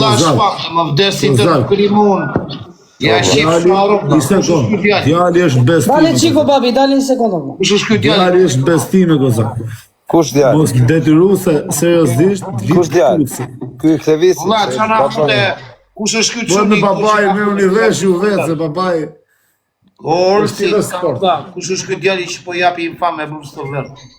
valla shpaktë, më vdesin të krimun. Ja shif sharop. Një sekund. Djali është bestim. Dale çiko babi, dale një sekondë. Kush është ky djali? Djali është bestim e Kozak. Kush djali? Mos detyru se seriozisht Kush djali? Ky Klevisi. Valla çana fute. Kush është ky Po çuni? me babai me univers ju vetë se babai. Orsi, kush është ky djali që po japi infam me bluzë të verdhë?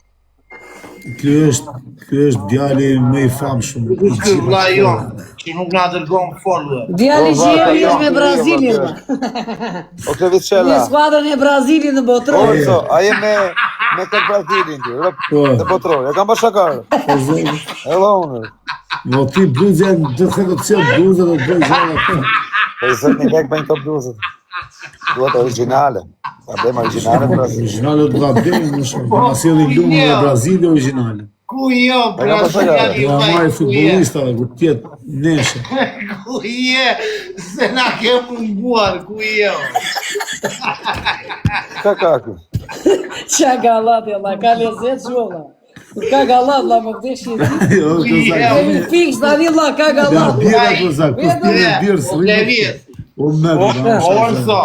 Ky është djali më i famshëm. Kush ky vlla jon që nuk na dërgon folë? Djali që është me Brazilin. O Klevicella. Në skuadrën e Brazilit në botror. Orso, a je me këtë Brazilin ti, në botror. E kam bashakar. Hello, unë. Mo ti bluzë do të thotë se bluzë do të bëj gjëra këtu. Po i zënë kek bëjnë të bluzët. Duhet originale. Ta bëjmë originale në Brazil. Originale do ta bëjmë më shumë. Ma sjellin lumë në Brazil originale. Ku jo, Braziliani Ja marr futbollista ku tjet nesër. Ku je? Se na ke munguar, ku jo? Ka ky? Qa gallat e Allah, ka lezet shumë. Ka gallat, la më vdeshi. Jo, Kemi fiks tani la, ka Ja gallat. bira Kozak, po ti birë së. O më. Orso,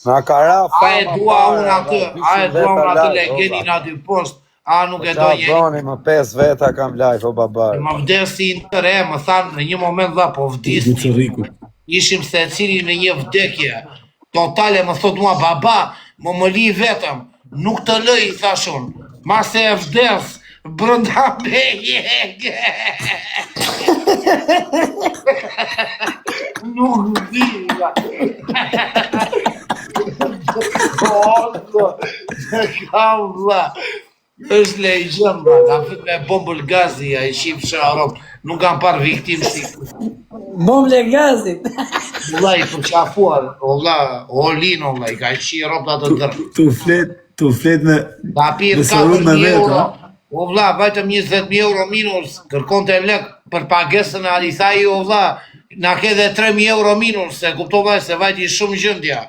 Na karaf. a e dua unë atë legendin aty poshtë, a nuk e do Qa jeni? broni, më 5 veta kam live, o babaj. Më vdesin të re, më thanë në një moment dha po vdisni. Bucoriku. Ishim se cili në një vdekje. Totale më thot mua baba, më li vetëm, nuk të lëj, thashun. Ma se e vdes, brënda beje. Nuk vila. Kam vla. është legjenda, ka fit me bombul gazi, a i shif Sharop, nuk kam par viktim si. Bomble gazit. Vlla i përqafuar, o vlla, o lin, o vlla, i ka qi ropta të dërë. Tu flet me... Da pirë Besarum me 4.000 vetë, euro, ha? o vlla, vajtëm 20.000 euro minus, kërkon të lek për pagesën e ali thaj, o vlla, na ke dhe 3.000 euro minus, se kuptova se vajti shumë gjëndja.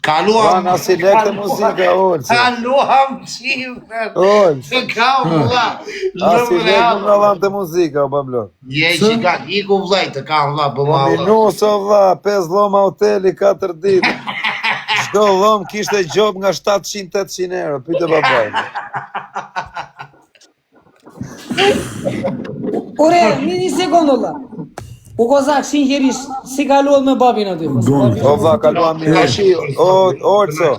Kaluam... Na si lek të muzika, Olë. Kaluam qifën. Olë. Kam vlla. A si lek në ravan të muzika, o bablot. Je gjigant, iku vllaj të kam vlla, për ma vlla. Minus, o vlla, 5 loma hoteli, 4 ditë. Çdo lom kishte gjob nga 700-800 euro, pyte babaj. Ure, një sekundë olla. U Kozak, sinqerisht, si kaluat me babin aty? O vlla, kaluam mirë. Ashi, Orco,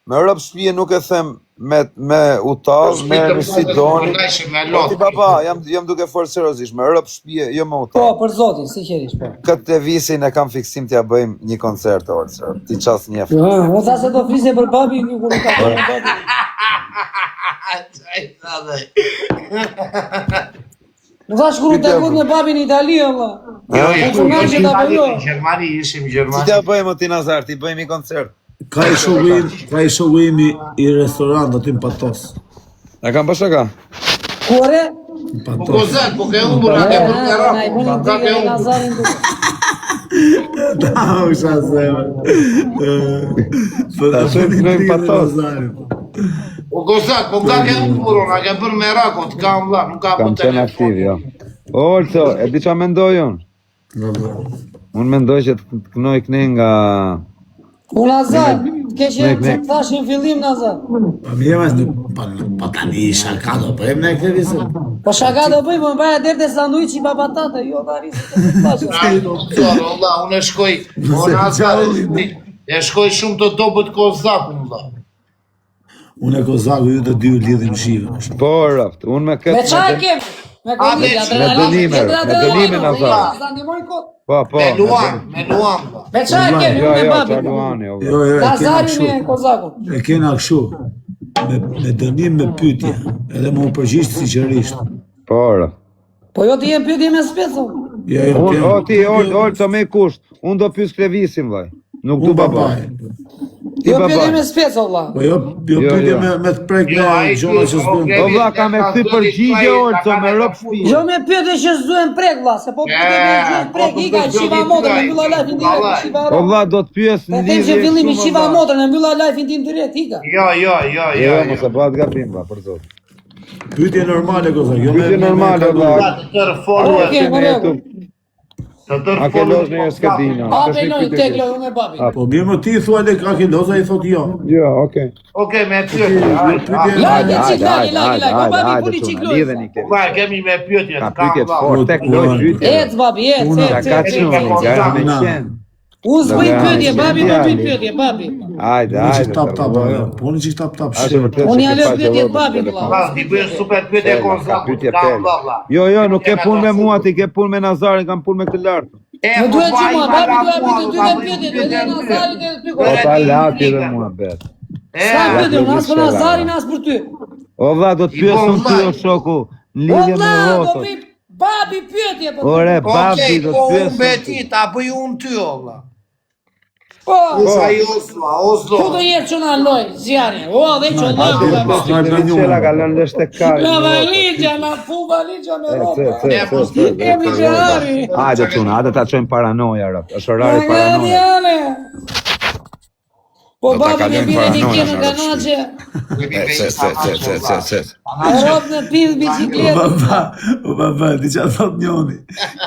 me rëp shpije nuk e them me utall, me si doni. Ti baba, jam duke forë seriozisht, me rëp shpije, jo me Po, utall. për zotin, sinqerisht, po. Këtë visin e kam fiksim t'ja bëjmë një koncert, Orco. Ti qas njef. O tha se do flise për babin, nuk nuk ka për babin. Nuk tha shkru të kut me babin në Itali, Allah. Gjermani, ishim Si Gjermani. t'ja bëjmë o ti Nazar, ti bëjmë i koncert. Ka i shogu imi i restorant aty në Patos. E kam bashaka? Kore? Në Po Patos. kozak, po ke umbur, a ke për të Na i bëni rapë, të ka ke e umbur. Nazarin të... Da, u shasema. Ta shumë kënojmë Patos. Po kozak, po ka ke umbur, a ke për me rako, të kam vlla, nuk ka për telefon. jo. Olco, e di qa mendoj unë? Unë mendoj që të kënoj kënej nga... U Nazar, ke që të thashin fillim Nazar. Pa mi jemas pa tani shaka do bëjmë ne këtë visë. Po shaka do bëjmë, më baja derde sanduiqi i babatate, jo të arisë të thashin. Unë e shkoj, e shkoj shumë të dobët kozakun, vlla. Unë e Kozaku ju të dy u lidhim shive. Po, raft, unë me këtë... Me qa kemi? Me dënime, Nazar. Po, Me luan, vlla. Me qa kemi, unë e babi. Qaluani, o vla. Jo, e kena Nazarin këshu. e Kozakun. E kena këshu. Me dënim me pytje. Edhe më u përgjishtë sinqerisht. Po, raft. Po jo të jem pyetje me speco. Jo, O ti, Olco, me kusht, unë do pys Klevisin, vaj. Nuk du babaj. Ti Jo pyetje me babaj. speco, vlla. Po jo pytje me të prek Jo, me ai gjona që s'bën. O vla, ka me këty përgjigje, Olco, me rëp shpije. Jo me pyetje që s'duhen prek, vlla, se po pyetje me gjysh prek, i ka shiva motrën, në mbylla live në direkt, shiva O ro. vla, do të pyes Te në them që lidhje fillimi shumë, shiva vlla. motrën, në mbylla live në tim direkt, i ka. Jo, mos e bëhat gabim, vla, për zot. Pytje normale Kozak, jo me... Pyetje normale, vla. Të tërë folë, Okej, Në më YouTube. A ke loz në jerë s'ke dina. Babi loj, tek loj, unë e babi. Po mirë më ti thua le ka ke loza i thot jo. Jo, okej. Okej, me pyetje. Lagi, qik, lagi, po babi puni qik loj. Pa, kemi me pyetje. Ka pyetje të fort, tek loj pyetje. Ec, babi, ec. Ka qënë, gara me qenë. Unë s'bëj pyetje, babi më bëj pyetje, babi. Hajde. Tap, puni qik tap. Unë ja lë pyetje babi, vlla. Pa, ti bëj super pyetje konzak. Jo, nuk ke pun me mua, ti ke pun me Nazarin, kam pun me këtë lartë. Më duhet që ma, babi duhet pyetje, dy Nazarit e ty. O ta lati dhe mua bet. S'ka pyetje, as për Nazarin, as për ty. O vla, do të pyesëm ty o shoku, në lidhje me rrotot. Babi pyetje, po. Ore, babi do të Unë pyesëm. beti, ta bëj unë ty, olla. Po. Sa i Oslo. Ku do jetë që në loj, zjarë? O, dhe që loj, Qela ka lënë dhe shtekari. në valigja, në fu valigja me ropa. Kemi Ce. gjari. Hajde çuna, hajde ta çojmë paranoja rap. Është orari paranoja. Po Do ta babi kalojmë me bire një paranoja, kjenë në nga nache. Se. Rop në pizë bicikletë. Baba, di që thot njoni.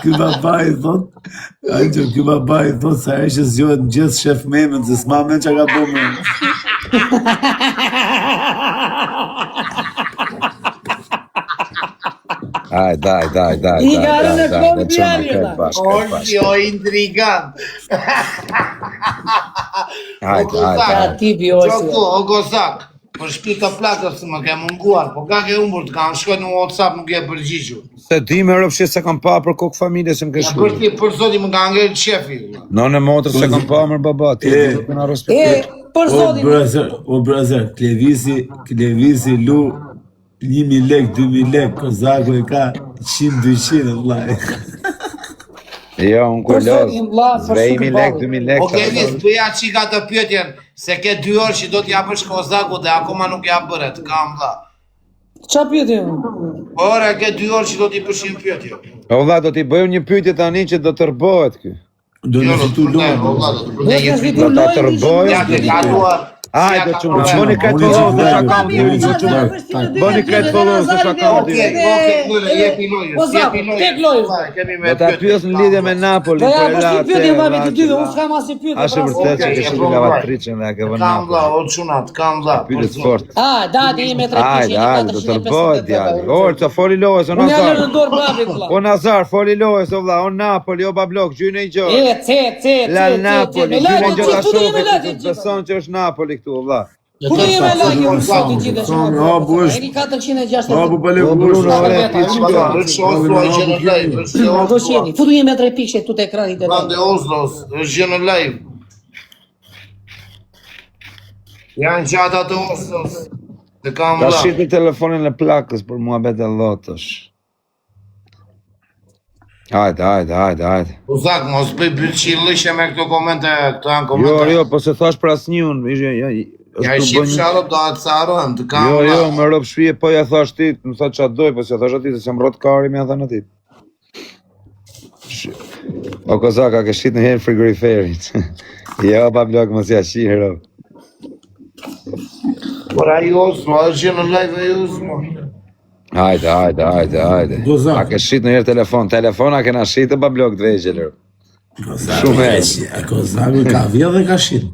Ky baba i thot, ky baba i thot sa herë që zgjohet në gjithë shef memën, se s'ma men që ka bo memën. Daj. I garën e klon djali, O intrigant. Hajde. Ti bjosi. Qoku, o gozak. Për shpi të plakës më ke munguar, po ka ke umbur të kam shkoj në WhatsApp nuk e përgjigju. Se ti me rëpshit se kam pa për kokë familje se më ke Ja shku. për ti për zoti më ka ngell shefi. Në motrë se kam pa mërë baba, ti e të nga respektit. Për zotin. O brazer, Klevisi lu 1.000 lek, 2.000 lek, Kozaku e ka 100-200, vlaj. Jo, unë kulloz, zvejmi lek, 2.000 lek. O Kevis, bëja qika të pyetjen, se ke 2 orë që do t'ja bësh Kozaku dhe akoma nuk ja bëret, kam dha. Qa pyetje? Ora, ke 2 orë që do t'i bëshim pyetje. O vla, do t'i bëjmë një pyetje tani që do të rbohet kë. Do në fitu lojë. Do t'a të rbohet. Ja ke kaluar. Hajde çuna, bëni këtë follow dhe shakaunti. Bëni këtë follow dhe shakaunti. Jepi lojës. Do ta pyes në lidhje me Napoli Po ja, për po si relatë. pyetje babi të dyve, unë s'kam asnjë pyetje. Ashtë vërtet që ke shumë lavatriçën dhe ke vënë Kam dha, Napoli. o çunat, kam dha. Pyetje të fortë. Dati me 3 Hajde, do të rbohet djali. Orca, foli lojës o Unë ja lërë në Nazar. dorë babi, vlla. O Nazar, foli lojës o vlla, o Napoli, o bablok, gjyne i gjotë. La Napoli, gjyne i gjotë a shokët, beson që është Napoli këtu, vlla. Ku do jemi lagë unë sot i gjithë shumë. O, bush. Eri 460. O, bu bële O bush. Bruno, ore, ti çka? Do shjeni, futu jemi me 3 pikë këtu te ekranit e Vande Oslos, është gjë në live. Janë gjata të Oslos. Të kam Ka dha. shitë telefonin e plakës për mua bete lotësh. Hajde. Uzak, mos bëj bëllëshe me këto komente, këto janë komente. Jo, po se thash për asnjën, Ja i shqip sharot, do atë sarohem, të kam dha. Jo, me rob shpije, po ja thash ti, më tha ç'a doj, po se thash ati se s'jam rrot kari, më ja thënë ati. O Kozaka, ke shit në herë frigoriferit. Jo, pa blok, mos ja shihë, rob. Por ai Oslo, është gjë në live e Oslo. Hajde. Kozak. A ke shit në herë telefona kena shitë pa blok të vegjel, rob. Shumë e. Kozaku ka vje dhe ka shit.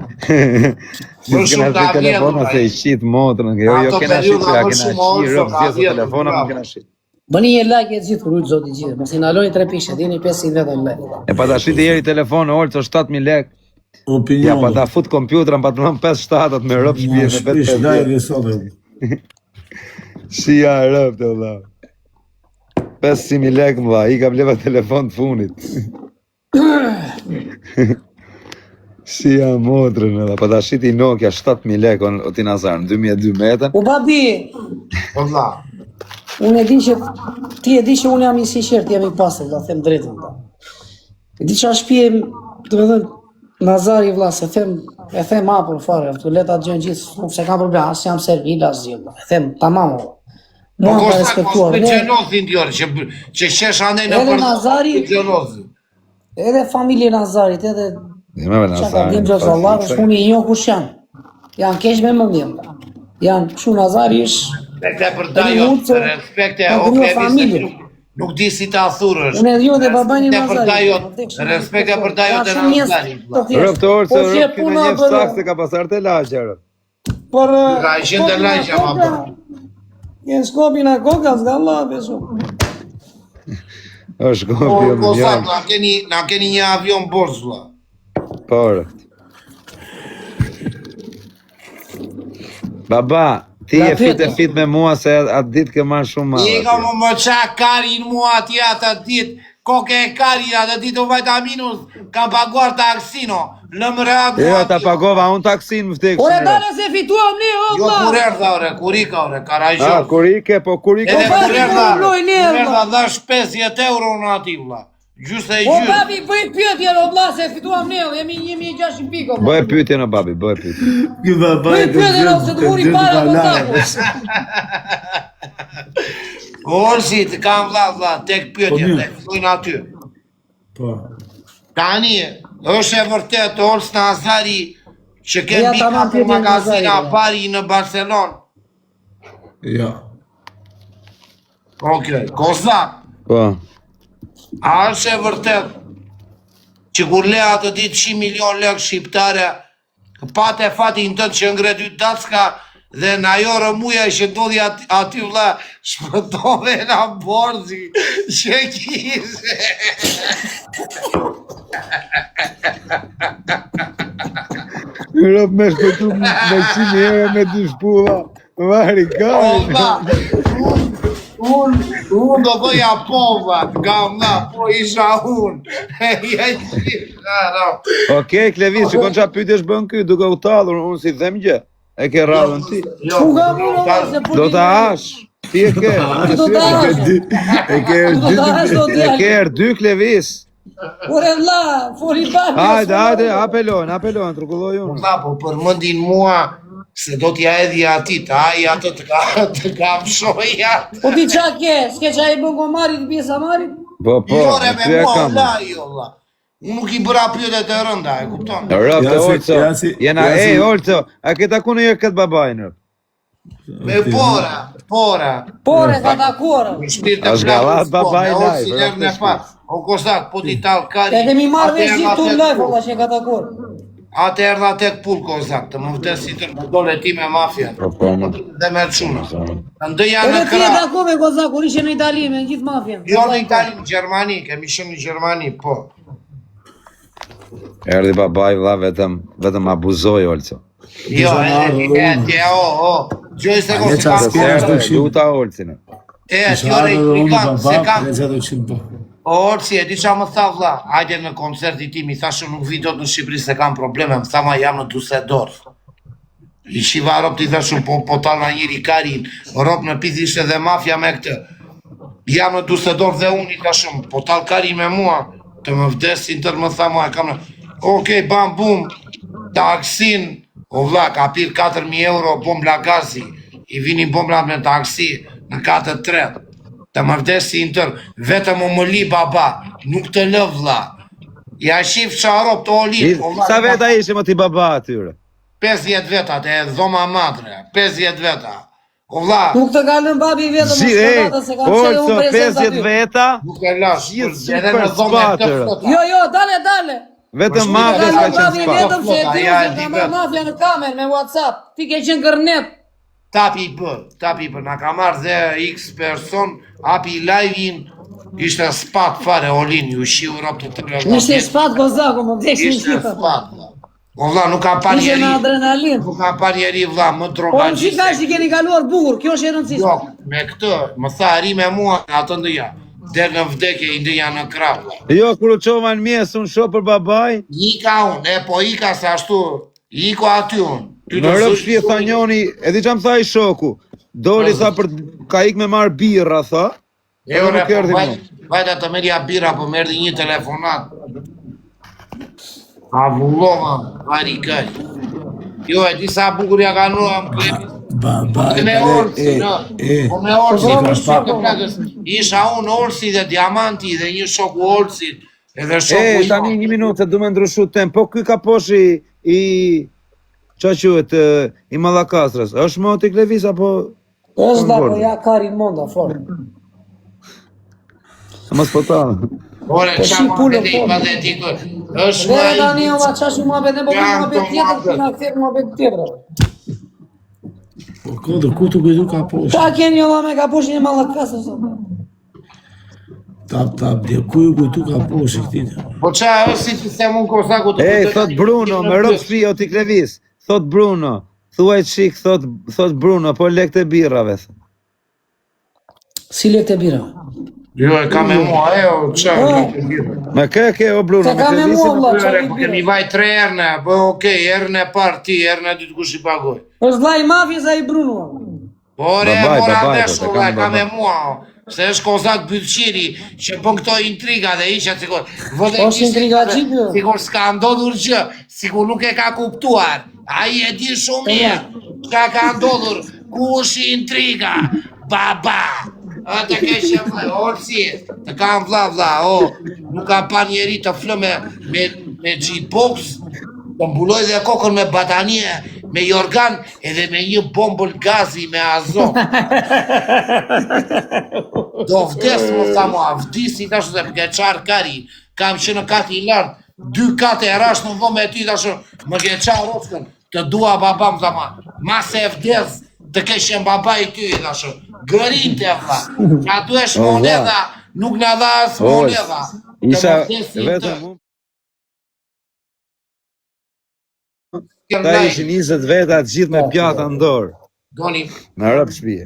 Si s'kena shit telefona se i shit motrën, jo kena shit, ja kena shit, rob, zjesë telefona, më kena shit. Bëni një like e gjithë rrujtë zoti gjithë. Mos i naloni 3 pishe, dini 500 vetë në like. E pa ta shit e jeri telefon, orë, 7.000 lek. Ja, Opinion. pa ta fut kompjuterën, pa të nëmë 5-7 me rëp shpje me vetë Shpish, daj dhe sotë. Shia rëp të vla. 500.000 lek më vla, i ka bleva telefon të funit. Shia motrën edhe, pa ta shit i Nokia 7.000 lek o ti Nazar, në 2002 metën. U babi, Po vlla. unë e di që ti e di që unë jam i sinqert, jam i pastër, do them drejtën. E di çfarë shtëpi, do të thënë Nazari vlla, se e them hapur fare, të leta gjën gjithë, se kam problem, as jam servil as gjë. E them tamam. Po Mua ka kosta mos respektuar. me gjenozin dior, që shesh andej në Edhe Nazari- gjenozin. Edhe familje Nazarit, edhe Dhe me çka ka bën Xhosa Allah, është unë i njoh kush janë. Janë keq me mendjen. Janë kshu Nazari është Respekte për dajo, respekte, o Kevis. Nuk di si ta thurësh. Unë e dhe babaj një Respekte për dajot e Nazari. Rëp të orë se rëp kina një fësak se ka pasar të lagja, rëp. Ka ishin të lagja, baba. Në shkopi në koka, s'ka Allah, besu. O shkopi, o më Kozak, njën. na keni një avion borës, vla. Porë. Baba, ti e fit me mua se atë ditë ke marrë shumë madhe. I ka më qa karin mua atje atë ditë, koke e kari atë ditë u vajta minus, kam paguar taksino, lëmë reat Jo, ta pagova, unë taksin më vdekë. Ore dale se fituam ne, o Jo, vla. kur erdha, ore, kur ika, ore, karajshon. Ah, kur ike, po kur ike. Edhe kur erdha, Loj, ne, kur erdha, vlla. dhash 50 euro në ati, vla. Gjusë e O gjyrë. babi, bëj pyetje, o vla, se fituam ne, jemi 1600 piko. Bëj pyetje në babi, bëj pyetje. Ky babaj Bëj pyetje, no, se të muri para kontakut. Orsi, të kam vla, tek pyetje, tek fillojnë aty. Po. Tani, është e vërtet, Ols Nazari, që Ja, kem bika tamam, për pyetje magazina Nazari, pari në Barcelon. Ja. Okej, Kozak, Po. a është e vërtet që kur le atë ditë 100 milion lek shqiptare, pate fatin tëtë që ngre 2 dacka dhe në ajo rëmuja që ndodhi aty vla shpëtove në borzi që kise. Rëp me shpëtu me 100 euro me 2 shpulla. Vari, Unë do doja povat, po isha unë. Okej, Klevis, që konë qa pyte shbën ky, duke u talur, unë si them gjë. E ke radhën ti. Ku ka mu, o vla, se po Do ta hash. Ti e ke. Do ta hash. E ke Do ta hash, do E t'jel. ke R2, Klevis. Ore vla, fori babi. Hajde, apelon, trukulloj unë. Po përmëndin mua se do t'ja edhi ati, të aji atë të ka mshoja. Po ti qa ke, s'ke qa i bën gomarit, pjesa marit? Po, Jore ty me e mua, kam. la, jo, la. Unë nuk i bëra pyetet e rënda, e kupton? Rëp të Olco, jena, Jasi- Olco, a ke taku në këtë babajnë, rëp? Me pora. Pore, ka takorë. Shpirë A shgallat babaj me live, orë si rëp në të pa. O Kozak, po t'i talë kari. Edhe mi marrë vesh atë gjithë tu erdha live, tek valla, që ka takorë. Atë erdha tek pull, Kozak, të më vdes si të dole ti me mafja. Dhe me quna. Ndëja në Edhe ti e kra. takove, Kozak, kur ishe në Itali me gjithë mafjen. Jo në Itali, në Gjermani, kemi shumë në Gjermani, po. Erdi babaj, vla, vetëm abuzoj, Olco. Jo, gjoj se ko A, si ka S'ke as do qim. Luta Olcin. gjore i frikant, se kam. Ne gjatë ushim po. Orsi, e di qa më tha vlla, hajde në koncerti tim, i thashë nuk vi dot në Shqipëri se kam probleme, më tha ma jam në Düsseldorf. I shiva rob t'i thashë po talë në njëri karin, rob në pith ishte dhe mafja me këtë. Jam në Düsseldorf dhe unë i thashëm, po talë karin me mua, të më vdesin tërë më tha mua, e kam në, okej, bam, bum, taksin, o vlla, ka pir 4.000 euro bombla gazi, i vinin bombla me taksi në 4-3. Të më vdesi në tërë, vetëm o më li baba, nuk të lë vlla. Ja shif qarop të olin. Sa veta ishe më ti baba atyre? 50 veta, të e dhoma madre, 50 veta. O vlla, Nuk të kalën babi vetëm në shkëllata, se kam qenë Olco, unë prezent 50 aty. veta, nuk e lash, Gjithë edhe në super dhome të spatër. flota. Jo, dale. vetëm Mos mafja Kalën s'ka qenë babi spa. vetëm se e flota, ti ja, se e di ka marrë vetë. mafja në kamer me WhatsApp. Ti ke qenë kërnet. Tapi për, na ka marrë dhe x person, api live-in, ishte spat fare olin, ju shiu rap të të rrëva. Ishte shpat Kozaku, më vdeshin Ishte shqipa. spat, vlla. O vlla, nuk ka par Ishe në njeri, adrenalin. nuk ka par njeri vlla, më Po në drogagjiste. qika që keni kaluar bukur, kjo është e rëndësishme. Jo, me këtë, më tha ri me mua, atë ndëja, del në vdekje, i ndëja në krah, vlla. Jo, kur u qova në mjesë, unë shoh për babaj, Ika unë, po ika se ashtu, iko aty unë. Ty në rëpë shpje tha njoni, e di që më tha i shoku, doli tha për ka ik me marë birra, tha, E nuk erdi mu. vajta të merja bira, po merdi një telefonat. A vullova, vari kaj. Jo, e disa bukur ja ka nua më klepi. Baba, Me orsi, në. Po me orsi, Po, në po, shokë po. plakës. Isha unë orsi dhe diamanti dhe një shoku orsi. Edhe shoku Tani një minutë, se du me ndryshu tem, po ky ka poshi qa quhet, i Mallakastrës, është moti Klevis, apo? Është da, po ja karin monda, fort. Se mos po ta. Ore, Po qa shi ma pullën, vete i po. patetikë, është ma Vere tani i... olla qash më abet, ne po Jam më abet të tjetër, mabet. kina këtër më abet tjetër. Po kodë, ku të kujtu ka poshtë? Qa keni olla me ka pushin e mallat kasë, sot? Tap, dhe ku ju kujtu ka poshtë këtite? Po qa është si të se mund kosaku të... Ej, thot Bruno, me rob shtëpi o ti Klevis. Thot Bruno, thuaj çik, thot Bruno, po lek të birrave. Si lek të bira. Jo, e ka me mua, o qa... Me ke o Bruno, Se me ka me Klevisin. mua, vlla, qa Ore, i po kemi bira. vaj 3 erne, po okej, erne parë ti, erne dytë kush i pagoj. është vllai mafjes ai Bruno. Ore, Babaj, mora babaj, vesh, po, te ulla, kam ka me babaj. mua, se është kozak bytqiri, që bën këto intriga dhe isha sikur... Është intriga gjipë. Sikur s'ka ndodhur gjë, sikur nuk e ka kuptuar. Ai e di shumë mirë, çka ka ndodhur, ku është intriga, baba. A të keshë vla, orësi, të kam vla, nuk ka pa njeri të flë me G-box, të mbuloj dhe kokën me batanie, me jorgan, edhe me një bombël gazi me azot. Do vdes më tha mua, vdisi tash dhe më ke qarë kari, kam që në kati i lartë, 2 kate e rash në vëmë e ty tash, më ke qarë rockën, të dua baba më tha mua, ma se vdes, të keshen baba i ty tash, gërin të vla, që atu esh moneda, nuk në dha as moneda. Isha vetëm ta ishin 20 veta të gjithë me pjata në dorë. Doni, Në rob shtëpi.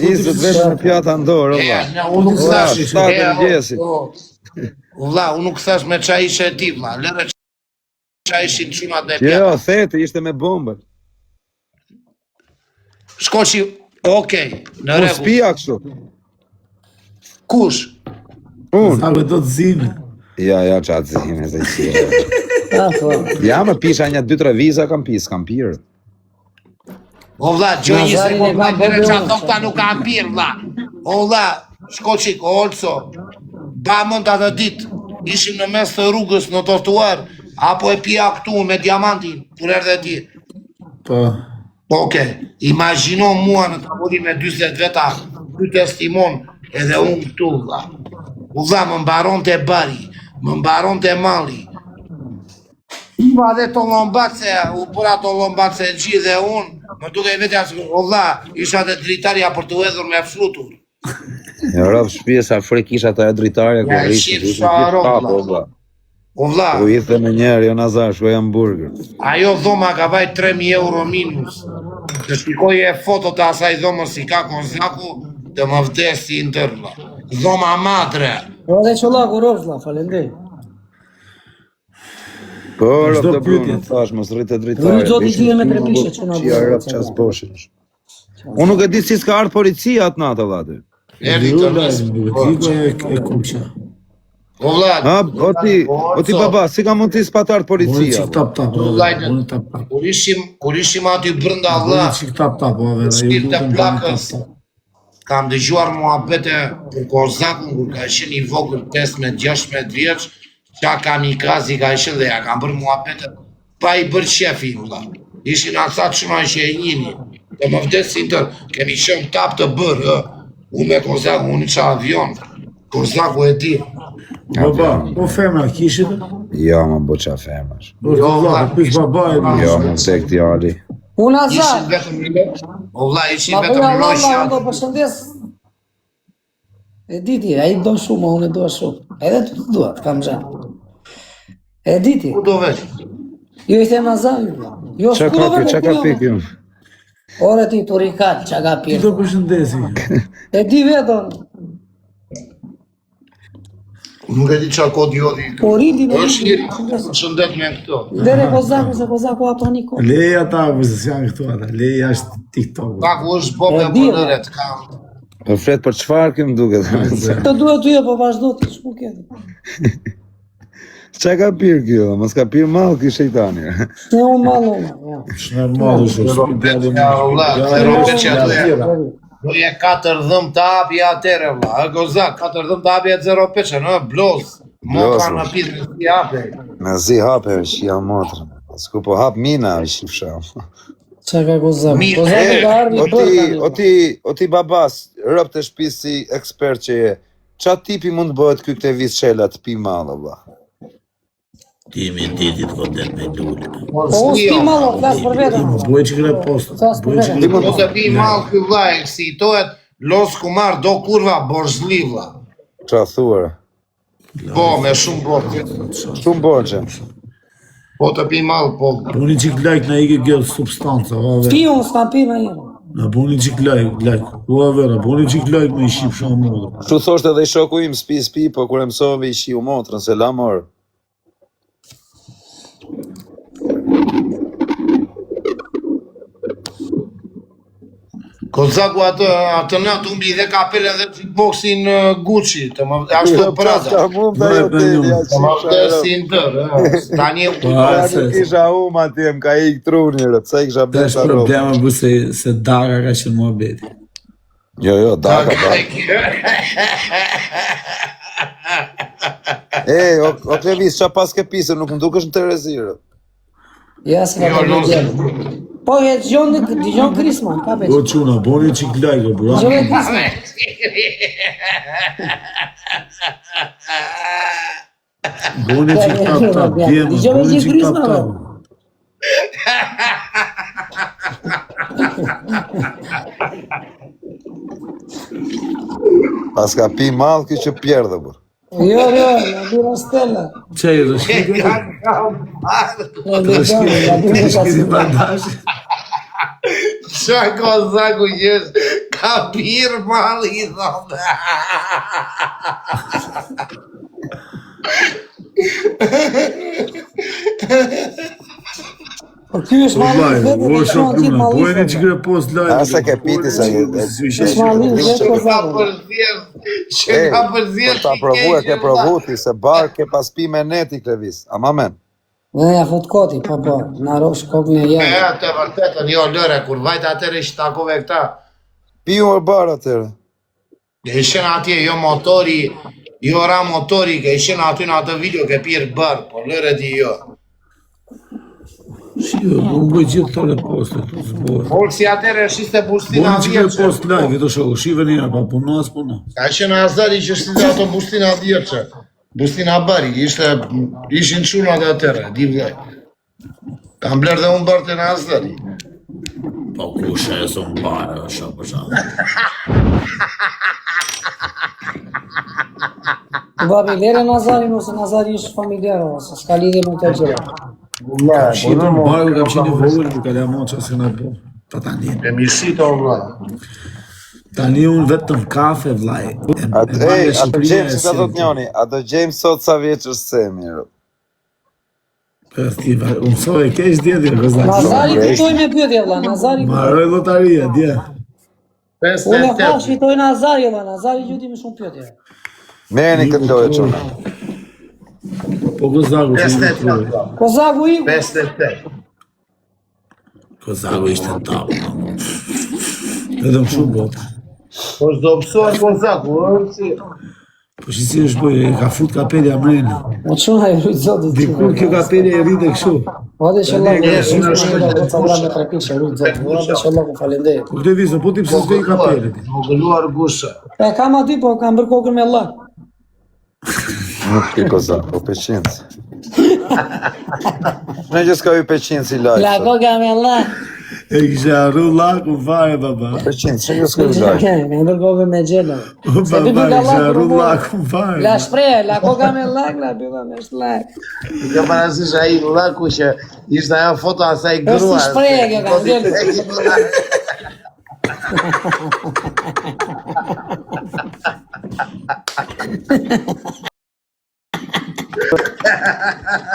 20 veta me pjata në dorë, valla. unë nuk thash, shtatë e mëngjesit. vla, unë nuk thash me qa ishe e ti vla, lere qa ishin qunat dhe pjata. Jo, thete, ishte me bombën. Shkoqi, okej, në Unë rregull. spija kështu. Kush? Unë. Sa do të zime. Ja, qatë zime, se që. Ah, po. Ja, më pisha një 2-3 viza, kam pirë. O vlla, gjoj një Nazari sekund, ne vlla, kam gjere bërë qa unë, thokta nuk kam pirë, vlla. O vlla, shkoqik, olco, bamën të atë ditë, ishim në mes të rrugës në trotuar, apo e pia këtu me diamantin, kur erdhe ti. Po. Oke, imagino mua në tavoli me 20 veta, ky testimon, edhe unë këtu, vlla. U vlla, më mbaron të bari, më mbaron të mali. Iva dhe të lombace, u pura të lombace gjithë dhe unë, më duke vetë asë, o vlla, isha dhe dritarja për të edhur me flutur. Ja, rob shtëpi sa frek isha të e dritarja, Ja, kur shqip ishte sharo, papo, vlla. vlla. O vlla, U ithe me njerë, jo Nazar, shkoj hamburger. ajo dhoma ka vaj 3.000 euro minus. Të shikoj e fotot e asaj dhomës si ka kozaku, të më vdesi në tërë, vlla. Dhoma madre. Po dhe çollaku rosh vlla, falendej. Po, rob Çdo të Bruno, pyetje. thash, mos rritë dritarja. Rrit zoti ti me 3 pishe, çuna Qia bërë. rob qas boshish. Unë nuk e di si s'ka ardhë policia atë natë, vlla, ty. Erdhi të nësë. Kiko e kuqja. O vlla, Ha, o ti baba, si ka mund ti s'pat ardhë Unë policia? qik tap. Vllajtë, Unë tap tap. kur ishim aty brënda Unë vlla, qik tap. Shqip të plakës, kam dëgjuar muhabete për Kozakun, kur ka qenë i vogël 15-16 vjeç, qa kamikazi ka qenë dhe ja kam bërë muhabete, pa i bërë shefi, vlla. Ishin acat shuna që e njini, të më vdesin tërë, kemi qenë tap të bërë, unë me Kozakun, unë qa avion, Kozaku e di. Baba, po femra kishit? Jo, më bo qa femash. Jo, valla, pish baba e mi. Jo, më vdek t'jali. Unë Ishin azar. vetëm në o vlla, ishin Ma vetëm bëja në valla, unë do lojë. përshëndes. E diti, ai do shumë, unë e dua shumë. Edhe tu të dua, të kam gjanë. E diti, Ku do veç? jo i them azar, vlla. Jo, Qa s'ku do ka vetë, pi, qa ka pik ju? Ore ti të rikat, qa ka Ti do pirë. përshëndesi. E di vetën, Nuk e di qa kod jodi. po riti në Është riti. njëri, shëndet me këto. Dere Kozaku, se Kozaku ato një kohë. Leja ta, përse si janë këtu ata. Leja është TikTok. Paku është bobe E di, për nëret, kam. Po flet për çfarë kjo më duket? Të duhet ty e po vazhdo ti, shku kjetë. Qa ka pirë kjo? Mos ka pirë malë kjo shejtani. Ne unë malona, ja. Është normal, është Ja, valla, se robe që ato e. Do je 4 dhëm të api atere, vlla. E Kozak, 4 dhëm të api e 0 peqe, në bloz. Moka në pizë në si api. Me zi hape, shia motrën. S'ku po hap mina, ishi fsham. Qa ka Kozaku? Mirë, Kozaku ka armi O bërë tani. ti babas, rëp të shtëpi si ekspert që je, Qa tipi mund të bëhet ky këtë vis qela të pi malë, valla? Ti mi ditit vëndet me lulli. Po unë s'pi malo, flas për vetëm. Boj që kre posta. Flas për vetëm. Po të pi malë ky vlla, eksitohet los kumar do kurva borzli vlla. Qa thuar? Po, me shumë borxhe. Shumë borxhe. Po të pi malë, po. Buni qik lajk na ike gjellë substanca, va Pi unë s'kam pi në njërë. Na buni qik lajk. Va vera, buni qik lajk me i shqip shumë modrë. Kështu thoshte edhe i shoku im, spi, po kur e mësove i shiu motrën, se la morë. Kozaku atë natë umbi dhe kapelen dhe kickboxin Gucci, të më ashtu Prada. Ka mund të jo të Të më vdesin tërë, tani u të Nuk isha uma ti, më ka ik truni, pse i kisha Tash blesha roba. problema bu se daga ka qenë mua beti. Jo, daga. O Klevis, qa pas ke pisë, nuk më dukesh në Terezirë. Ja, se ka të gjellë. Po, e digjon Krisman, ka O quna, boni qik lajk, bro. Digjon Krisman. Boni qik tap, djemë, boni qik tap. Pas ka pi malë ki që pjerdhe, bër. Jo, la bira Stella. Qaj, rëshkiti? Rëshkiti bandash? Qa Kozaku qështë, ka pirë malë i thonë. Po ky është malin vetë O shok luna, bojni që kre post lajk. Ase ke piti sa jetë. është malin vetë Kozaku. Që ka përzirë Ta provu e ke provu ti, se barë ke pas pi me neti, Klevis. Ama men. Ne ja fut koti, po, na rosh kokën e jam. E, të vërtetën, jo lëre, kur vajta atëre që takove këta, Pi u e barë atërë. ishen atje, jo motori, jo ra motori, ke ishen aty në atë video, ke pirë bërë, po lëre di jo. Shio, unë bëj gjithë tole postet, të zborë. Por si atëre shiste bustina Boni që kre vjeqe. post lajk, të shoko, shive njëra, pa puno as puno. Ka ishen Azari që shiste ato bustina vjeqe. Bustina bari, ishin qunat atëre, di vlej. Kam blerë dhe unë bërë të në Azari. Po kushe e son bare, shoko shanë. Babi, lere Nazarin ose Nazari është familjar, ose s'ka lidhje me të gjëra. Shqipë në barë, kam qenë i vogël, më ka lemo që asë në bo. Ta tani. E mirësito vla. Tani unë vetëm kafe, vlaj. Atë James ka thot njoni, atë James sot sa vjeç është se mirë. Unë so e kesh djedi, Kozak. Nazari fitoj me pyetje, vlla, Nazari. Maroj lotaria, dje. Unë e thash fitoj Nazari, vlla, Nazari gjuti me shumë pyetje. Mereni këtë lojë quna. Po Kozaku që një të Kozaku i 58. Kozaku ishte në tapë. Edhe më shumë botë. Po s'do pësua Kozaku, si. Po që si është bojë, ka fut kapelja mrena. Mo çuna i rrit zotit. Dikur kjo kapelja e rritë kështu. Po dhe inshallah, ne sabra me trakish rrit zotit. Po inshallah ku falenderoj. Po këtë vizë, po ti pëse s'vej kapelja ti. Më gëlluar gusha. E kam aty, po kam bërë kokën me Allah. Nuk ki Kozak, o peqinës. Ne që s'ka ju peqinës i La lajë. koka me Allah. E kishe arru laku fare, baba. Peqinës, që që s'ka ju lajë. Me bërë kokën me gjellë. O baba, kishe arru laku fare. La shpreje, la koka me lak, la bjuda me shlak. Ka parasysh ai llaku që ishte ajo foto asaj Po si grua. shpreje kjo ka gjellë.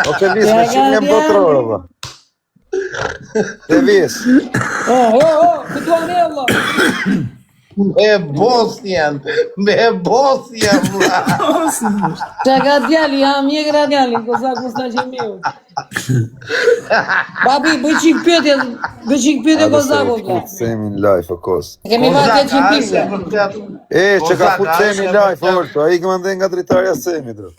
O Klevis, me qimë një mbotërorë, vë. Klevis, Këtua me Allah. Me Bosnjan, vlla. Që ka djali, jam mjekra djali, Kozaku s'na gjemiu. Babi, bëj qik pyetje Kozaku, vla. Semi në live, o kos. Kemi vatë 100 pikë. Që ka fut Semi në live, orto, a i këmë ndhe nga dritarja Semi, dro.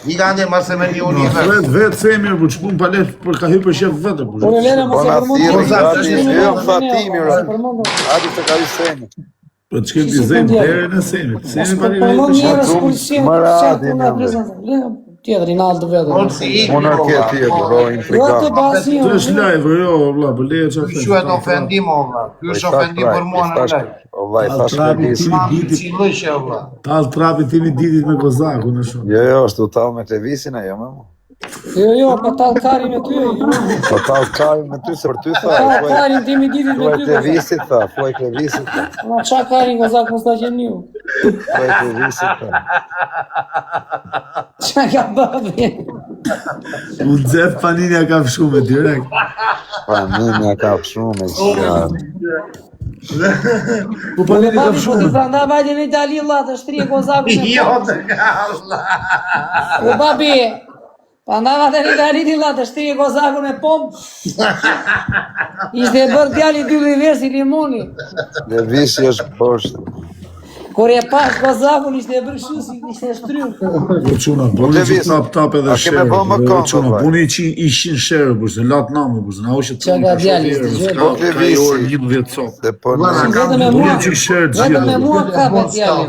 I ka ndje mase me një univers. Vetë Semir, po që pun palet, për ka hyper shef vetë, po. Unë lene mos e përmund. Fatimi, ro. Adi të ka i Semi. Po të shkem t'i zem dhere në semit. Semit pa një Po më njerëz Shumë policia maradi, çfarë na jam. prezanton. Tjetër Rinaldo vetë. Unë arke tjetër, o, Jo të intrigant. bazi. Të është live, jo, vlla, po leje çfarë. Ky është ofendim o vlla. Ky është ofendim për mua në live. O, vaj, thash me disë. Mam si lëshë o vlla. Tal trapi timi ditit me Kozakun në shumë. Jo, është utal me Klevisin, ajo me mu. Jo, po tallkari me ty. Po tal kari me ty, se për ty tha, Tallkari timi ditit me thuaj ty. Klevisit tha, thuaj Klevisit tha, Na çka kari Kozak mos ta gjeni ju. thuaj Klevisit tha. Çka ka babi? Unë dzef paninja ka fshume direkt. Pa, nënja ka shumë e qarë. Po paninja ka Babi po fshume. ti prandaj vajte në Itali vlla të shtrie Kozakun. Jo të galla. O babi. Prandaj vajte në Itali vlla të shtrie Kozakun me pom. Ishte e bërë djali dy reversi limoni. Klevisi është poshtë. Kur e pash Kozakun ishte e bërë kështu si ishte e shtryrë. Po çuna, buni që tap edhe A keme share. bë më Po këngë, çuna, vllai? buni 100 share burse, lat namë burse, na hoqet. Çka ka djali, dëgjoj. Po Klevisi. 11 cop. Se po në... Vetëm me mua. Buni që share Vetëm me gjithë. mua ka be djali.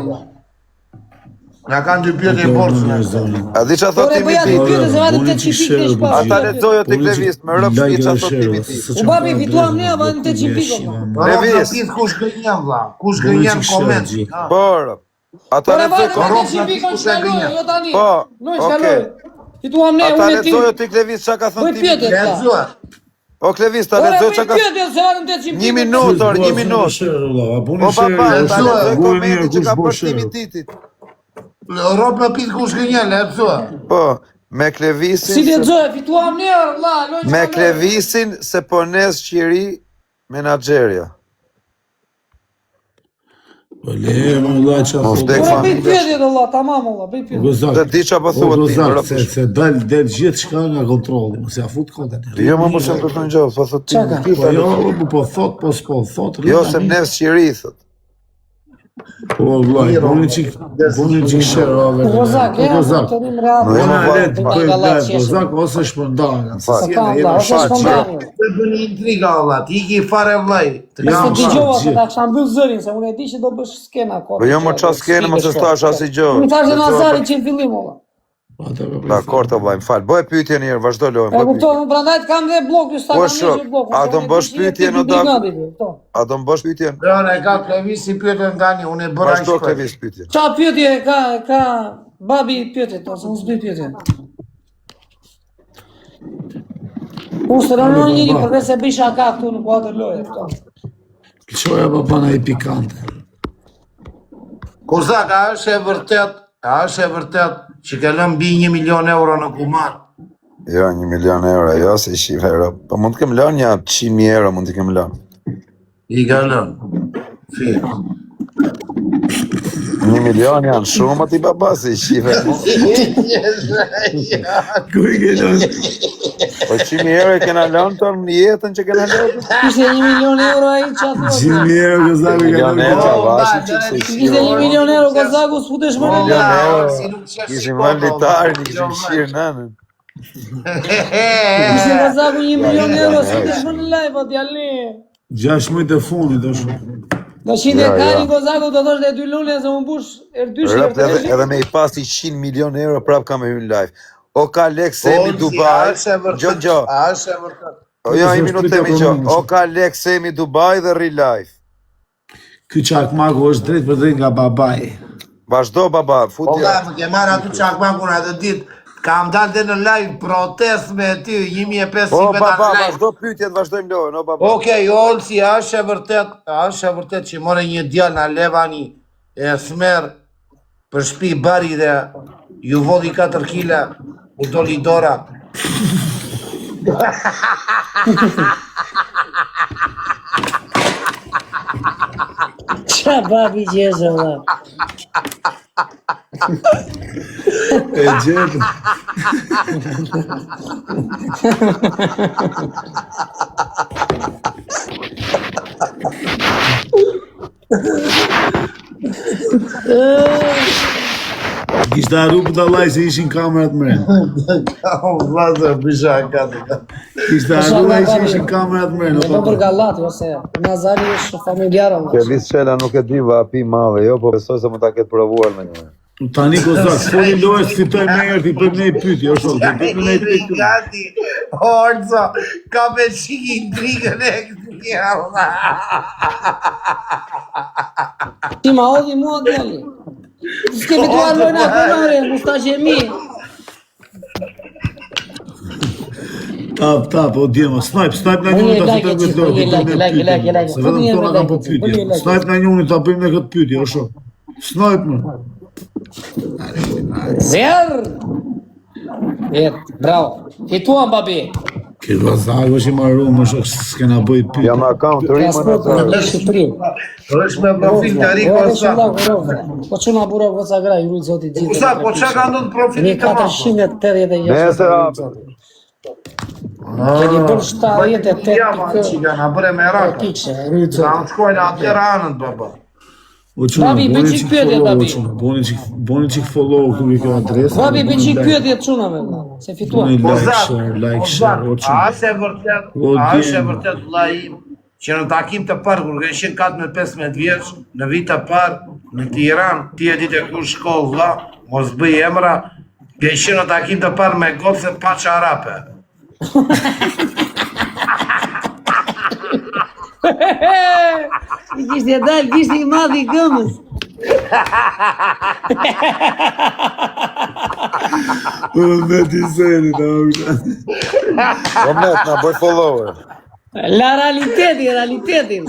Na kanë dy pyetje borxë. A di që thot Ore timi bëja të ti? pyetje se vajte të çipik të shpa. Ata lexojo te Klevis, me rëp shpi që thot timi ti. U babi fituam ne vajte të çipik. Levis. Kush gënjen vlla? Kush gënjen koment? Por, ata Ore lexoj vajte të koment. çipik on shkaloj, jo tani. Po, Loj okay. shkaloj. Fituam ne Ata unë ti. lexojo te Klevis çka ka thënë Bëj timi. pyetje ta. Lexuar. O Klevis, ta Ore lexoj bëj çka ka... pyetje se vajte të çipik. 1 minutë, or, 1 minutë. Buni Po papa, share. ta lexoj Buni komentin që ka bërë timi share. titit. Rob me pit kush gënjen, lexuar. Po, me Si Klevisin... lexoj, fituam ne valla, loj. Me Klevisin se po nes qiri menaxherja. Po leje më vllai çfarë. Mos tek Ore fa. bëj pyetje valla, tamam valla, bëj pyetje. Gozak. Dhe di çfarë po thuat ti, Gozak, rëp. se del gjithë shka nga kontrolli, mos ja fut kodën. Jo, më mos e të të njëgjë, po thot ti. Çka? ti Po ta jo, lexoj. po thot, po s'po thot. Jo, se nes qiri, thot. Po vllai, buni çik share ove. Kozak, ja, Kozak. të rim real. No, Ona po, let po, bëj gallat live, qeshëm. Kozak ose shpërndaga. Fal. Se Ka valla, ose faqe. shpondani. Të bëni intriga valla. Ti iki fare vllai. Të Nëse jam dëgjova se ta kisha mbyll zërin se unë e di që do bësh skena kot. Po jo më qa s'kene, mos e stash as i gjë. Unë thashë Nazari që në fillim olla. Dakor, të bëjmë, falë. Bëj pyetje njerë, vazhdo lojmë, E bëj pyetje. kupton, prandaj të kam dhe blok, ju sta Po, kam shok, një blok. a do m'bosh pyetje në dak? A do m'bosh pyetje? Brana e ka Klevisi pyetën tani, unë e bëra Vazhdo shpejt. Klevis pyetje. Qa pyetje ka babi pyetje to, se unë s'bëj pyetje. Unë së rënë njëri përveç se bëj shaka këtu në kuatër loje, këto. Qoja pa bana i pikante. Kozak, a është e vërtet që ke lënë mbi 1 milion euro në kumar? Jo, 1 milion euro, jo, se i shive euro. Po mund të kem lënë ja 100.000 euro, mund të kem lënë. I ka lënë. Fik. 1 milion janë shumë ati baba, se i shive. Ku i ke lënë? Po 100.000 euro e kena lënë tonë në jetën që kena lënë. Ishte 1 milion euro a i qa thua. 100.000 euro Kozak i ka Milion lënë. euro, vashi që se i Ishte shive. 1 milion euro Kozaku, s'futesh më në Milion lejë. euro, si nuk qesh kishim si vënë po, litarë, po, kishim shirë nënën. Ishte Kozaku 1 milion euro, s'futesh më në lejë, po t'jalli. 6 muaj të fundit është. Do shite Ja, kari ja. Kozaku do thosh dhe 2 lule se më bush erdyshe. Rëpt edhe me i pasi 100 milion euro prap ka me hynë live. O ka lek semi Dubai, gjo. A është e vërtet? O ja, i minutë temi gjo. O ka lek semi Dubai dhe ri live. Ky çakmaku është drejt për drejt nga babai. Vazhdo baba, Po futja. ka, më ke marrë aty çakmakun atë ditë. Kam dalë dhe në live protest me ty, 1500 O vetë baba, në live. vazhdo pyetjet, vazhdojmë lojën, o baba. Okej, Olsi, a është e vërtet që more një djalë në Levani e smer për shpi bari dhe ju vodhi 4 kila, u doli dora. Qa babi gjezë, valla. E gjetë. Kishte arru për dallaj se ishin kamerat mërën. Vllazë, bisha katë. Kishte arru ai se ishin kamerat mërën. Po për gallati ose Nazari është familjar Allah. Kjelis Qela nuk e di vapi madhe, jo, po besoj se më ta ketë provuar me një. Tani kozak, foli lojës të fitoj me njërë, t'i bëjmë ne i pyti, o shok, t'i bëjmë ne i pyti. Gati, Orzo, ka me qiki intrigën e këtë. Ti ma odhi mua djali. S'ke fituar lojnë atë Mustaç Emi. Tap, o djema, snipe na njëni t'a fitoj me të lojë, t'i bëjmë ne pyti. Se vetëm tona kam po pyti. Snipe na njëni t'a bëjmë ne këtë pyti, o shok. Snipe më. Zer! Bravo. Fituam babi. Ki Kozak është i marru, më shok, s'kena bëjt pyti. Jam account të rrimë në të Në Shqipëri. Rësh me profil të ri, Kosa. Po çuna bura Kosa gra, ju rujt zoti gjithë. Kosa, po qa ka ndodhë profilit të ma? 486. Nese rapë. Keni bërë 78 Ja, ma, qika, na bëre me raka. pikë, rujt Sa zoti. më shkojnë atër anët, baba. O quna, Babi, boni bëqik qik pyetje, follow, babi. o quna, boni qik follow këmi kjo adresë. Babi be çik pyetje çunave valla, se fituam. Boni like Kozak, share, o a quna. është e vërtet, O, a është e djem. vërtet vëlla im, që në takim të parë, kur këshin 14-15 vjeç, në vit të parë, në Tiranë, ti e ditë e kur shkollë vëlla, mos bëj emra, këshin në takim të parë me gocën pa çarape. I kishte dal, kishte i madh i gëmës. O, me t'i seni, da ujta. Po met, na bëj follower. La realitetin.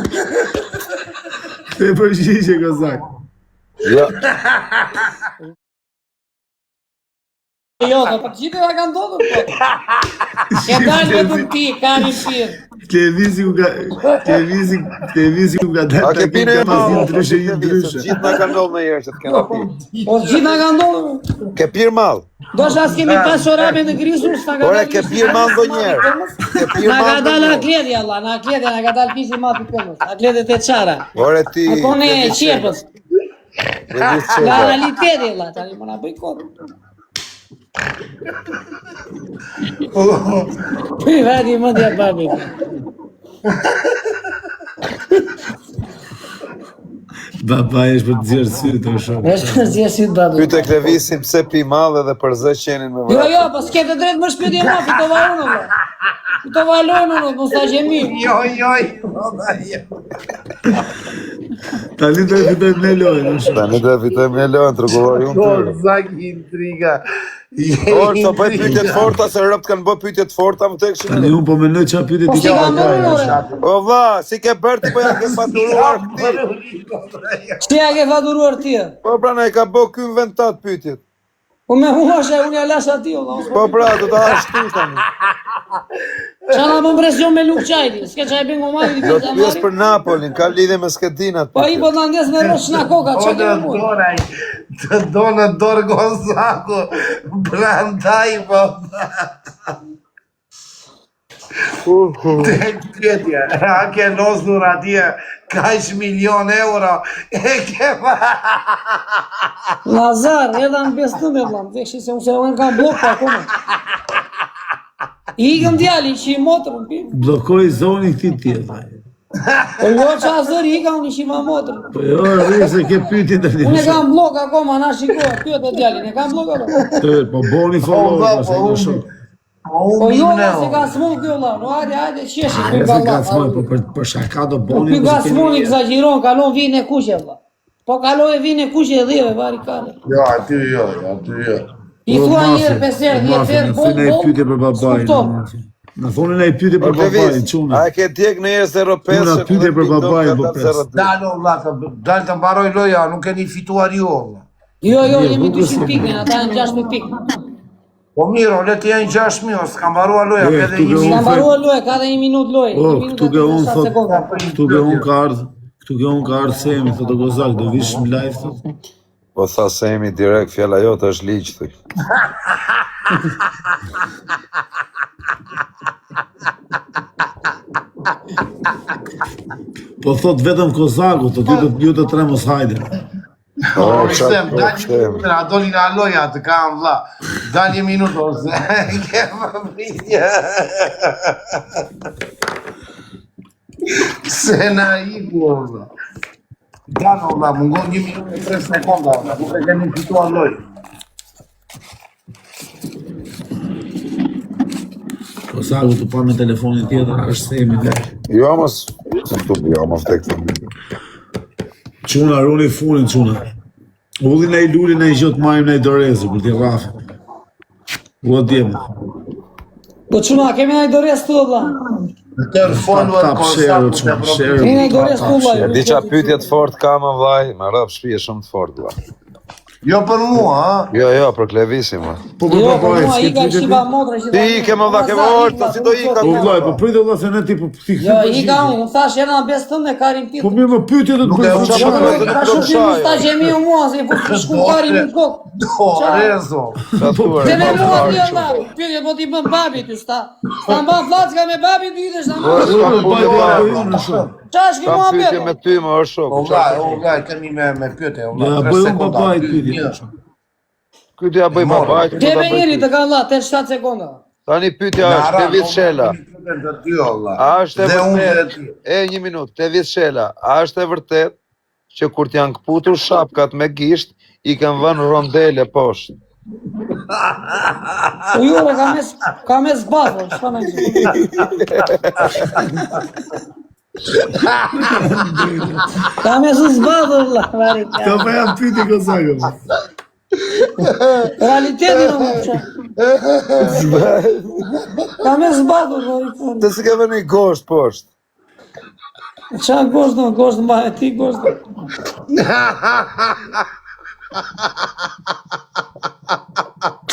Te përgjigje, Kozak. Ja, Jo, po të gjithë nga kanë ndodhur po. Ke dalë vetëm ti, ka një shirë. Televizi ku ka a dalë ke pine e mazin malë, ndryshe një ndryshe. gjithë na ka ndodhë në herë që të kena pi. Po të gjithë nga kanë ndodhur. Ke pirë malë, Do shas kemi pas orabe në grisur, s'na ka ore dalë. ke pirë malë ndo njerë. Ke pirë Na ka malë ndo dalë njerë. akledi Allah, na ka dalë pisi madh i këmës. Akledet e çara. Ore ti, Po ne qepës. Kjelis La Qela. realiteti Allah, tani më na bëj kot. Pi vadi më dia babi. Baba është për të zjerë sytë, o shok. Është për zjesit babi. Pyte Klevisin pse pi malë dhe për zë qenin me Jo, vratë. po s'ke të drejtë më shpytje ma, fitova unë, bro. Fitova lojnë unë, Mustaç Emi. Jo, Tani do e fitojmë ne lojnë, o shok. Tani do e fitojmë një lojnë, tërgulloj unë tërë. Kozak intriga. Orë, sa bëj pyetje të forta, se rëpt kanë bë pyetje të forta, më të këshin Tani unë po menoj qa pyte Po t'i si ka bërë, ore? O vlla, si ke bërë ti po ja ke faturuar këti. Si ja ke faturuar ti? Po pra na i ka bë ky inventat pyetjet. Po me huashe, unë ja lash ati, o. Po pra, do ta hash ty tani. Qa na bën presion me Luk Qajti, s'ke qaj bingo mari, Do të pyes për Napolin, ka lidhje me skedinat. Po i po të ndes me rosh na koka, qa ke mu? Të do në dorë Gonzaku, brandaj, po. Tek pyetje, a ke losnur atje kaq milion euro, e ke Lazar, edhe në bestum e vlam, vekshi se unë se unë kam blok pa akoma. I ikëm djali, që i motrën, pi. Blokoj zoni këti tjetë. Po jo qa zëri, i ka unë i shima motrën. Po jo, rrë se ke pyetje të Unë e një. kam blok akoma, na shikohet, pyet e djalin, e kam blok akoma. Po boni follow, pasaj do shok. Po jo, se ka smon kjo la, no hajde, qeshi, Ajë se ka smoj, po për shaka do boni. Ky ka smon i exageron, kalon vin e kuqe, valla. Po kalon e vin e kuqe e dhive, vari kale. Jo, aty jo. I thua njerë, 5 herë, 10 herë, Në thonë e pyetje për babajin. Në thonë e pyetje për babajin, quna. A e ke djeg në herë 05? Unë pyetje për babain, po pres. Dal të mbaroj loja, nuk keni fituar ju, valla. Jo, jemi 200 pikë, ata janë 600 pikë. Po miro, le të janë 6.000, o s'ka mbarua loja, E, edhe këtu ke 1 Ka minutë. mbaruar loja, ka dhe 1 minutë lojë. O, këtu ke unë thot, këtu ke unë ka ardhë semi, thot o Kozak, do vish në live, thot. Po tha Semi direkt, fjalla jote është ligj thoj. Po thot vetëm Kozaku, thot ju të tre mos hajde. O, Isem, dalje minutë, a doli nga loja të kam vlla. Dalje minutë, ose. Kemë mrinja. Se na iku, vlla. Dano, vlla, mungon 1 minutë e 3 sekonda, vlla. Nuk e kemi fituar lojë. Po sa ku të pa me telefonin tjetër, është themi dhe. Jo, mos, se të jo, mos tek të një. Quna, roni funin, quna. Ullin e i lullin e i gjotë majmë në i dorezi, për t'i rafi. U o djemë. Po quna, kemi na i dores të vlla. Tërë folluar konstantët e problemit. Kemi na i dores të vlla. Di qa pyetje të fort ka më vllai, më rrap shtëpi shumë të fort vlla. Jo për mua, ha? Jo, për Klevisin vlla. Po për Jo, po babaj, mua i ka shiva modra që. Ti ke më vlla ke vorta, si do ika. Po vllaj, po prit vlla se ne ti po ti Jo, i ka unë, thash jena bes tënde karin ti. Po mirë më pyetje do të Nuk e bëj. u çfarë? çfarë. Ka shumë që ta gjemi u mua, se i po shku karin në kokë. Do, rezo. Te me mua ti vlla, pyetje po ti bën babi ty sta. Ta mban flacka me babi ty dhe sa. Çash ki mua Pyetje bë. me ty më është shok. O vllaj, kemi me pyetje, o Ja, vllaj, 3 bëjmë sekonda. babaj pyetje. Ky dia bëj babaj. Te me njëri të ka vlla, 7 sekonda. Tani pyetja është Tevis Shela. A është e Dhe unë vërtet? E 1 minutë, Tevis Shela, a është e vërtet që kur t'janë kputur shapkat me gisht, i kanë vënë rondele poshtë? U jure ka mes bafo, çfarë më Ka mes zbadho vlla, vari. Ka pa jam pyetje kozakë. Realiteti në më që. Ka mes zbadho, vari. Të si ke vënë i gosht poshtë. Qa gosht në mbahe ti, gosht në.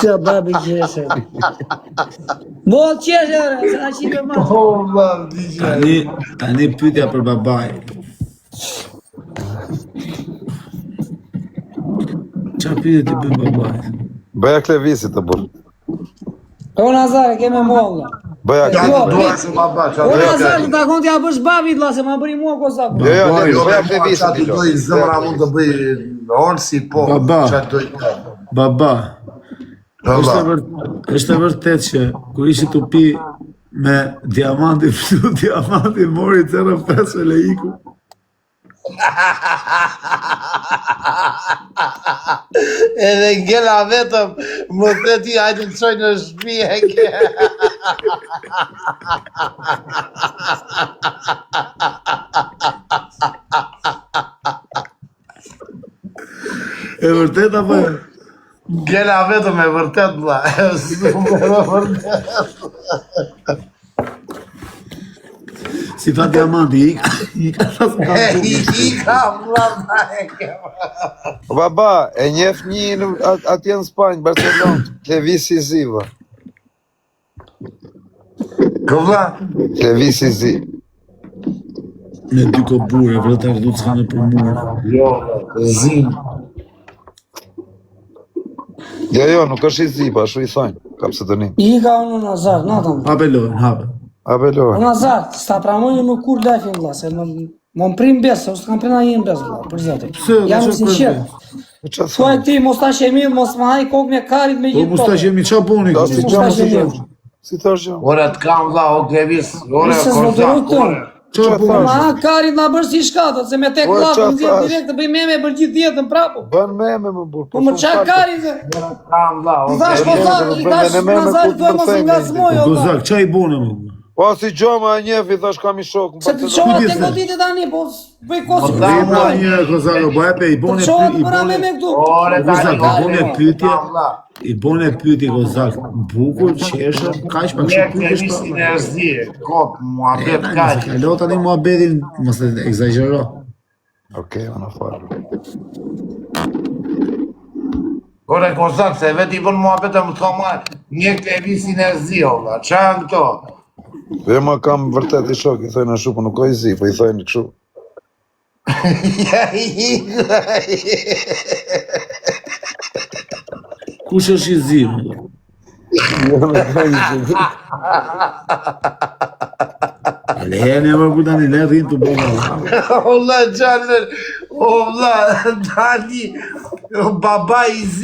Qa babi qeshe. Bol qeshe, se na qipe ma. O vllaj, digje. Tani pyetja për babaj. Qa pyetje ti bën babaj? Bëja Klevisit të burr. O Nazare, keme mua vlla. Bëja Ja Jo, të dua se baba, O Nazare, të takon t'ja bësh babit vlla, se ma bëri mua kozak. Jo, bëja Qa Klevisit të doj zëmra mund të bëj orsi, po, Baba. qa të doj. Baba, Baba. është e vërtet që kur ishi të pi me diamanti, flu diamanti, mori 05 e leiku. Edhe ngela vetëm, më the ti, hajde të çoj në shtëpi e ke. E vërtet apo? Ngela vetëm e vërtet, vlla. Numero vërtet. Si tha diamanti, i ka thas ka. I ka vlla, e ke. Baba, e njeh një atje në Spanjë, Barcelonë, Klevisi Ziva. Vlla, Klevisi Zi. Me dy kobure, vërtet ardhu të s'kanë për murë. jo, zim. Jo, nuk është i Zi, pa shu i thonjë, kapsetonim. I ka unë Nazar, natën. Hape lojën, hape. O Apeloj. Nazar, s'ta pramoni më kur lafin vlla, se më prim besë, ose kam prina një besë vlla, për zotin. Pse, Jam çfarë sinqert. Çfarë Thuaj ti, mos ta shemi, mos më haj kokë me karit me Po gjithë mos ta qemi qa boni? Do kështu? si mos gjë ta mos i qemi. gjë. Si thash gjë? Ora të kam vlla, o Klevis, ora Nëse s'më kozak, dëroj të. ora. Qa Ma boni? ha karit na bërë si shkatët, se me tek Ora, klapë qa në gjithë thash? direkt të bëj meme për gjithë jetën prapu. Bën meme më burr. Po më qa karit se. Kam vlla, o Thash po tha, i thash Nazar, thuaj mos më ngacmoj o vlla. Gozak, qa i boni më? Po si gjoma e njef, i thash kam i shok. Se të qoha të godite tani, po bëj kosë Po, për tha, të Rima mëdoj. një Gozak, o baje pe, i Të boni qoha i të bëra me me këtu. Ore Gozak, tani, i boni pyetje, kam vlla. i boni pyetje Gozak, bukur, qeshë, kaq pa Ne kështu pyetje Klevisin shpa. e zdi, kop, muhabet kaq. Kalo tani mua bedin, mos e egzagero. Okej, ana fal. Ore kozak, se vet i bën muhabet e më të marr. Një Klevisin e zdi, o vlla. Qa janë këto? Dhe ma kam vërtet i shok, i thojnë ashtu, po nuk o i zi, po i thojnë kështu. Ja i Kush është i zi? më? Ale, ne më ku tani, le rrinë të bëma. Allah xhanër, O vlla, Dani, o baba i zi.